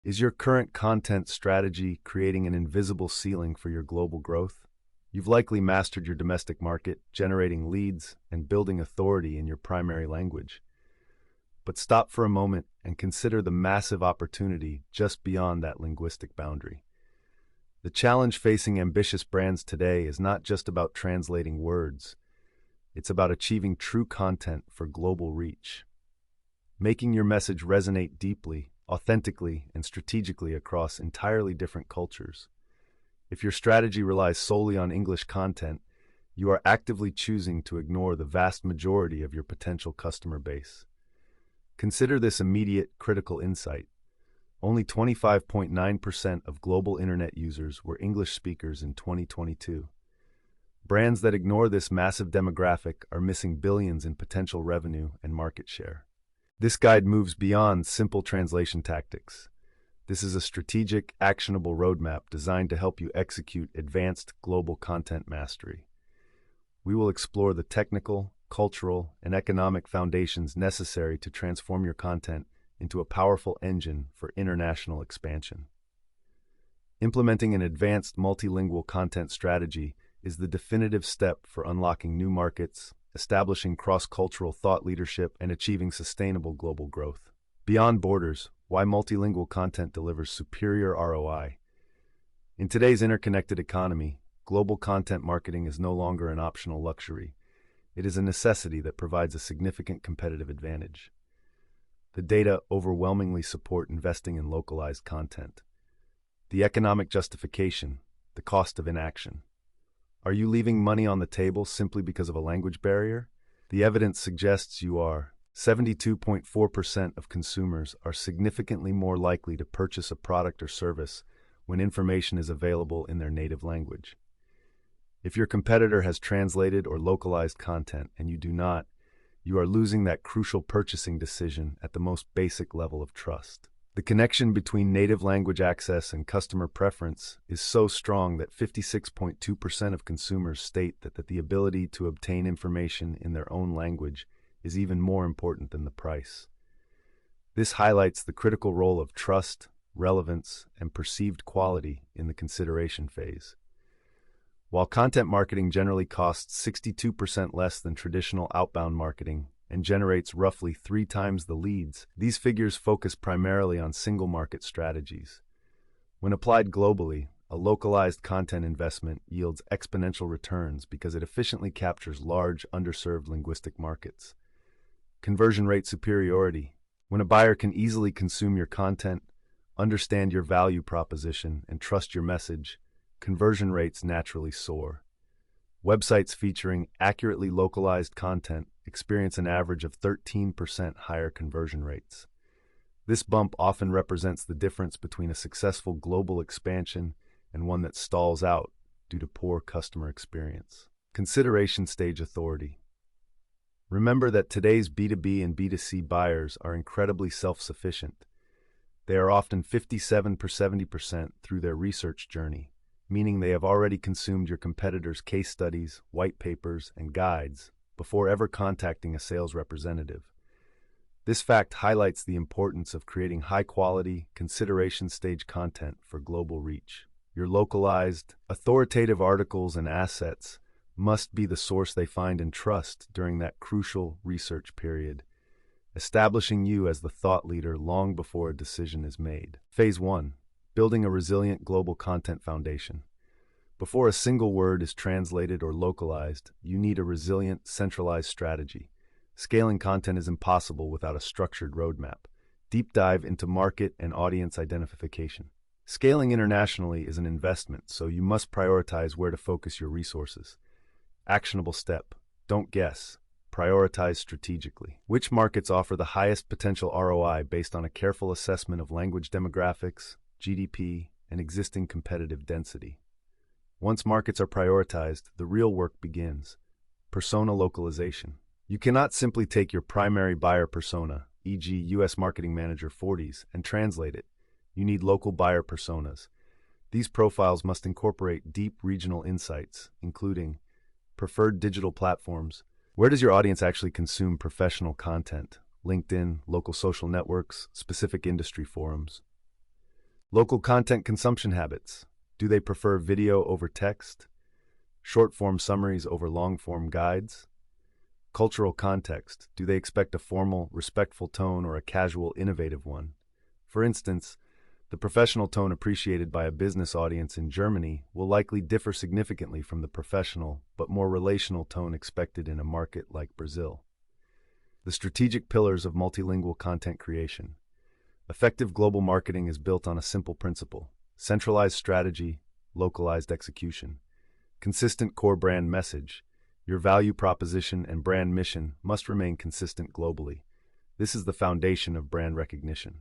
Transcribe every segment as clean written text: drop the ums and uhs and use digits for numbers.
Is your current content strategy creating an invisible ceiling for your global growth? You've likely mastered your domestic market, generating leads, and building authority in your primary language. But stop for a moment and consider the massive opportunity just beyond that linguistic boundary. The challenge facing ambitious brands today is not just about translating words. It's about achieving true content for global reach. Making your message resonate deeply, authentically, and strategically across entirely different cultures. If your strategy relies solely on English content, you are actively choosing to ignore the vast majority of your potential customer base. Consider this immediate, critical insight. Only 25.9% of global internet users were English speakers in 2022. Brands that ignore this massive demographic are missing billions in potential revenue and market share. This guide moves beyond simple translation tactics. This is a strategic, actionable roadmap designed to help you execute advanced global content mastery. We will explore the technical, cultural, and economic foundations necessary to transform your content into a powerful engine for international expansion. Implementing an advanced multilingual content strategy is the definitive step for unlocking new markets, establishing cross-cultural thought leadership, and achieving sustainable global growth. Beyond borders, why multilingual content delivers superior ROI. In today's interconnected economy, global content marketing is no longer an optional luxury. It is a necessity that provides a significant competitive advantage. The data overwhelmingly support investing in localized content. The economic justification, the cost of inaction. Are you leaving money on the table simply because of a language barrier? The evidence suggests you are. 72.4% of consumers are significantly more likely to purchase a product or service when information is available in their native language. If your competitor has translated or localized content and you do not, you are losing that crucial purchasing decision at the most basic level of trust. The connection between native language access and customer preference is so strong that 56.2% of consumers state that the ability to obtain information in their own language is even more important than the price. This highlights the critical role of trust, relevance, and perceived quality in the consideration phase. While content marketing generally costs 62% less than traditional outbound marketing and generates roughly 3 times the leads, these figures focus primarily on single market strategies. When applied globally, a localized content investment yields exponential returns because it efficiently captures large, underserved linguistic markets. Conversion rate superiority. When a buyer can easily consume your content, understand your value proposition, and trust your message, conversion rates naturally soar. Websites featuring accurately localized content experience an average of 13% higher conversion rates. This bump often represents the difference between a successful global expansion and one that stalls out due to poor customer experience. Consideration stage authority. Remember that today's B2B and B2C buyers are incredibly self-sufficient. They are often 57% through their research journey, meaning they have already consumed your competitors' case studies, white papers, and guides before ever contacting a sales representative. This fact highlights the importance of creating high-quality, consideration-stage content for global reach. Your localized, authoritative articles and assets must be the source they find and trust during that crucial research period, establishing you as the thought leader long before a decision is made. Phase 1. Building a resilient global content foundation. Before a single word is translated or localized, you need a resilient, centralized strategy. Scaling content is impossible without a structured roadmap. Deep dive into market and audience identification. Scaling internationally is an investment, so you must prioritize where to focus your resources. Actionable step. Don't guess. Prioritize strategically. Which markets offer the highest potential ROI based on a careful assessment of language demographics, GDP, and existing competitive density? Once markets are prioritized, the real work begins. Persona localization. You cannot simply take your primary buyer persona, e.g. US Marketing Manager 40s, and translate it. You need local buyer personas. These profiles must incorporate deep regional insights, including preferred digital platforms. Where does your audience actually consume professional content? LinkedIn, local social networks, specific industry forums. Local content consumption habits. Do they prefer video over text? Short-form summaries over long-form guides? Cultural context. Do they expect a formal, respectful tone or a casual, innovative one? For instance, the professional tone appreciated by a business audience in Germany will likely differ significantly from the professional but more relational tone expected in a market like Brazil. The strategic pillars of multilingual content creation. Effective global marketing is built on a simple principle: centralized strategy, localized execution. Consistent core brand message. Your value proposition and brand mission must remain consistent globally. This is the foundation of brand recognition.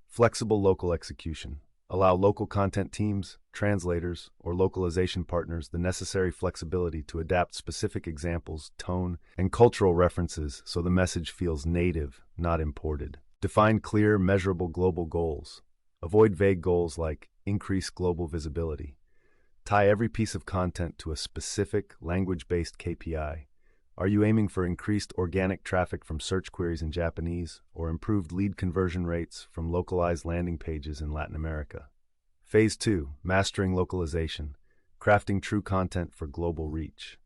Flexible local execution. Allow local content teams, translators, or localization partners the necessary flexibility to adapt specific examples, tone, and cultural references so the message feels native, not imported. Define clear, measurable global goals. Avoid vague goals like increase global visibility. Tie every piece of content to a specific, language-based KPI. Are you aiming for increased organic traffic from search queries in Japanese or improved lead conversion rates from localized landing pages in Latin America? Phase 2, Mastering Localization, crafting true content for global reach.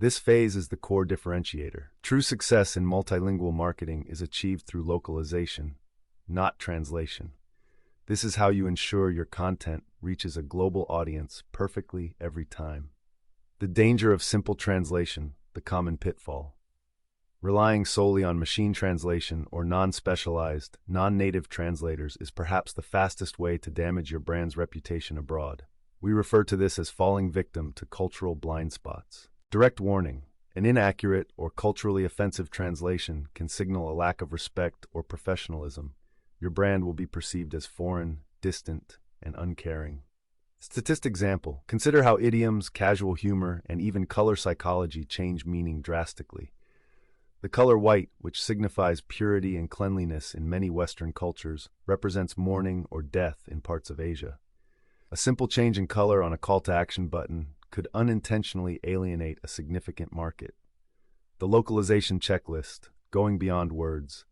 This phase is the core differentiator. True success in multilingual marketing is achieved through localization, not translation. This is how you ensure your content reaches a global audience perfectly every time. The danger of simple translation, the common pitfall. Relying solely on machine translation or non-specialized, non-native translators is perhaps the fastest way to damage your brand's reputation abroad. We refer to this as falling victim to cultural blind spots. Direct warning: an inaccurate or culturally offensive translation can signal a lack of respect or professionalism. Your brand will be perceived as foreign, distant, and uncaring. Statistic example: consider how idioms, casual humor, and even color psychology change meaning drastically. The color white, which signifies purity and cleanliness in many Western cultures, represents mourning or death in parts of Asia. A simple change in color on a call to action button could unintentionally alienate a significant market. The localization checklist, going beyond words.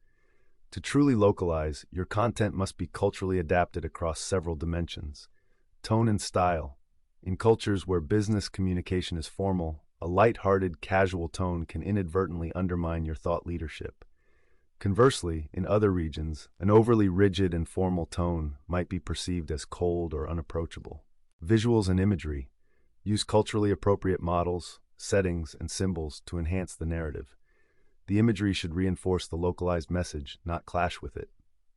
To truly localize, your content must be culturally adapted across several dimensions. Tone and style. In cultures where business communication is formal, a light-hearted, casual tone can inadvertently undermine your thought leadership. Conversely, in other regions, an overly rigid and formal tone might be perceived as cold or unapproachable. Visuals and imagery. Use culturally appropriate models, settings, and symbols to enhance the narrative. The imagery should reinforce the localized message, not clash with it.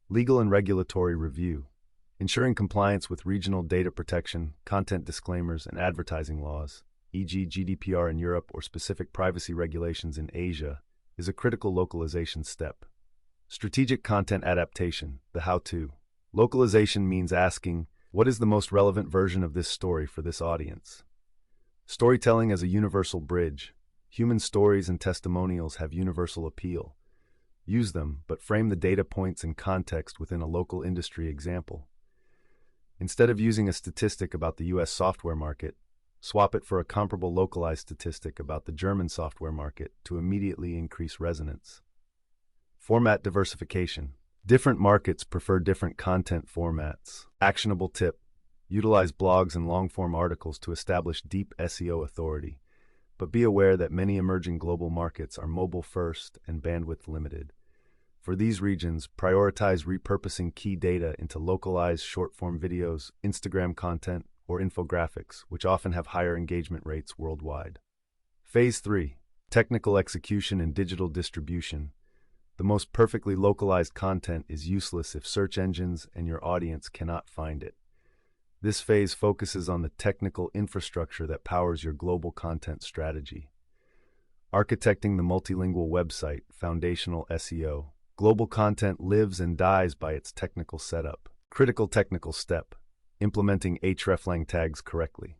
Legal and regulatory review. Ensuring compliance with regional data protection, content disclaimers, and advertising laws, e.g. GDPR in Europe or specific privacy regulations in Asia, is a critical localization step. Strategic content adaptation, the how-to. Localization means asking, what is the most relevant version of this story for this audience? Storytelling as a universal bridge. Human stories and testimonials have universal appeal. Use them, but frame the data points and context within a local industry example. Instead of using a statistic about the US software market, swap it for a comparable localized statistic about the German software market to immediately increase resonance. Format diversification. Different markets prefer different content formats. Actionable tip: utilize blogs and long-form articles to establish deep SEO authority, but be aware that many emerging global markets are mobile-first and bandwidth-limited. For these regions, prioritize repurposing key data into localized short-form videos, Instagram content, or infographics, which often have higher engagement rates worldwide. Phase 3. Technical execution and digital distribution. The most perfectly localized content is useless if search engines and your audience cannot find it. This phase focuses on the technical infrastructure that powers your global content strategy. Architecting the multilingual website, foundational SEO. Global content lives and dies by its technical setup. Critical technical step: implementing hreflang tags correctly.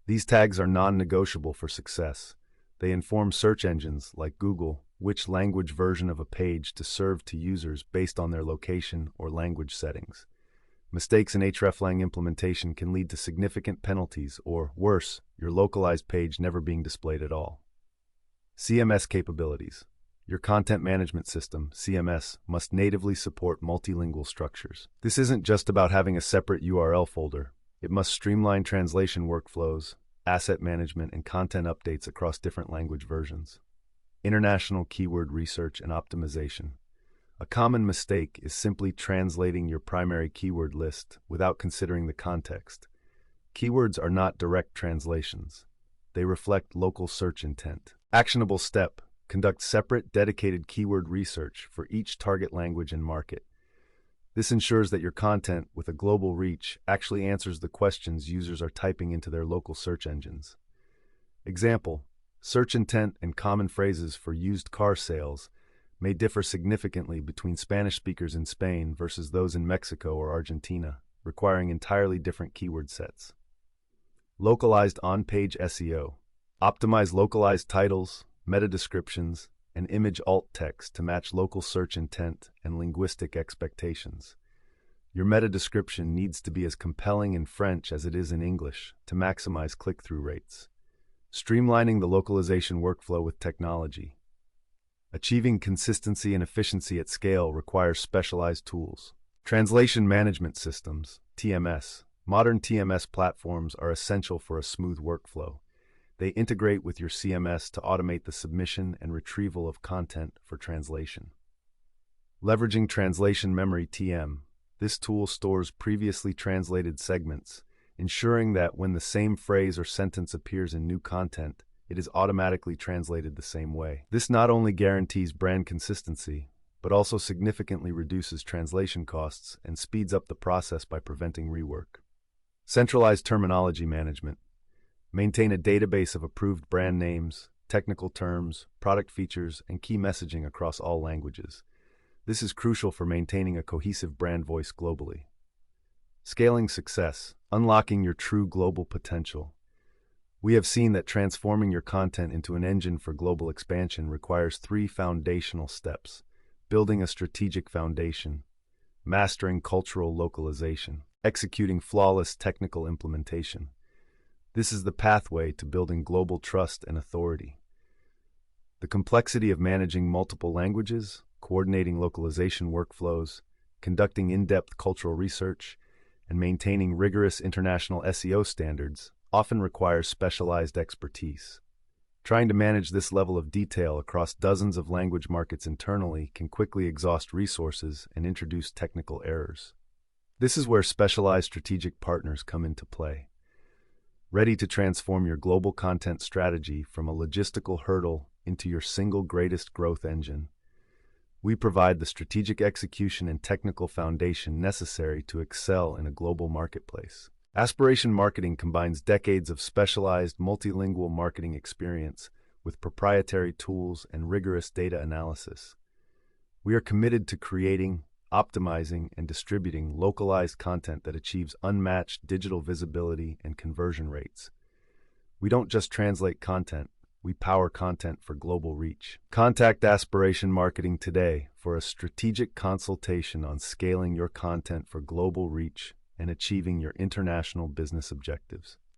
These tags are non-negotiable for success. They inform search engines, like Google, which language version of a page to serve to users based on their location or language settings. Mistakes in hreflang implementation can lead to significant penalties or, worse, your localized page never being displayed at all. CMS capabilities. Your content management system, CMS, must natively support multilingual structures. This isn't just about having a separate URL folder. It must streamline translation workflows, asset management, and content updates across different language versions. International keyword research and optimization. A common mistake is simply translating your primary keyword list without considering the context. Keywords are not direct translations. They reflect local search intent. Actionable step: conduct separate, dedicated keyword research for each target language and market. This ensures that your content, with a global reach, actually answers the questions users are typing into their local search engines. Example: search intent and common phrases for used car sales may differ significantly between Spanish speakers in Spain versus those in Mexico or Argentina, requiring entirely different keyword sets. Localized on-page SEO. Optimize localized titles, meta descriptions, and image alt text to match local search intent and linguistic expectations. Your meta description needs to be as compelling in French as it is in English to maximize click-through rates. Streamlining the localization workflow with technology. Achieving consistency and efficiency at scale requires specialized tools. Translation management systems, TMS. Modern TMS platforms are essential for a smooth workflow. They integrate with your CMS to automate the submission and retrieval of content for translation. Leveraging translation memory (TM). This tool stores previously translated segments, ensuring that when the same phrase or sentence appears in new content, it is automatically translated the same way. This not only guarantees brand consistency, but also significantly reduces translation costs and speeds up the process by preventing rework. Centralized terminology management. Maintain a database of approved brand names, technical terms, product features, and key messaging across all languages. This is crucial for maintaining a cohesive brand voice globally. Scaling success. Unlocking your true global potential. We have seen that transforming your content into an engine for global expansion requires 3 foundational steps: building a strategic foundation, mastering cultural localization, executing flawless technical implementation. This is the pathway to building global trust and authority. The complexity of managing multiple languages, coordinating localization workflows, conducting in-depth cultural research, and maintaining rigorous international SEO standards often requires specialized expertise. Trying to manage this level of detail across dozens of language markets internally can quickly exhaust resources and introduce technical errors. This is where specialized strategic partners come into play. Ready to transform your global content strategy from a logistical hurdle into your single greatest growth engine, we provide the strategic execution and technical foundation necessary to excel in a global marketplace. Aspiration Marketing combines decades of specialized multilingual marketing experience with proprietary tools and rigorous data analysis. We are committed to creating, optimizing, and distributing localized content that achieves unmatched digital visibility and conversion rates. We don't just translate content, we power content for global reach. Contact Aspiration Marketing today for a strategic consultation on scaling your content for global reach and achieving your international business objectives.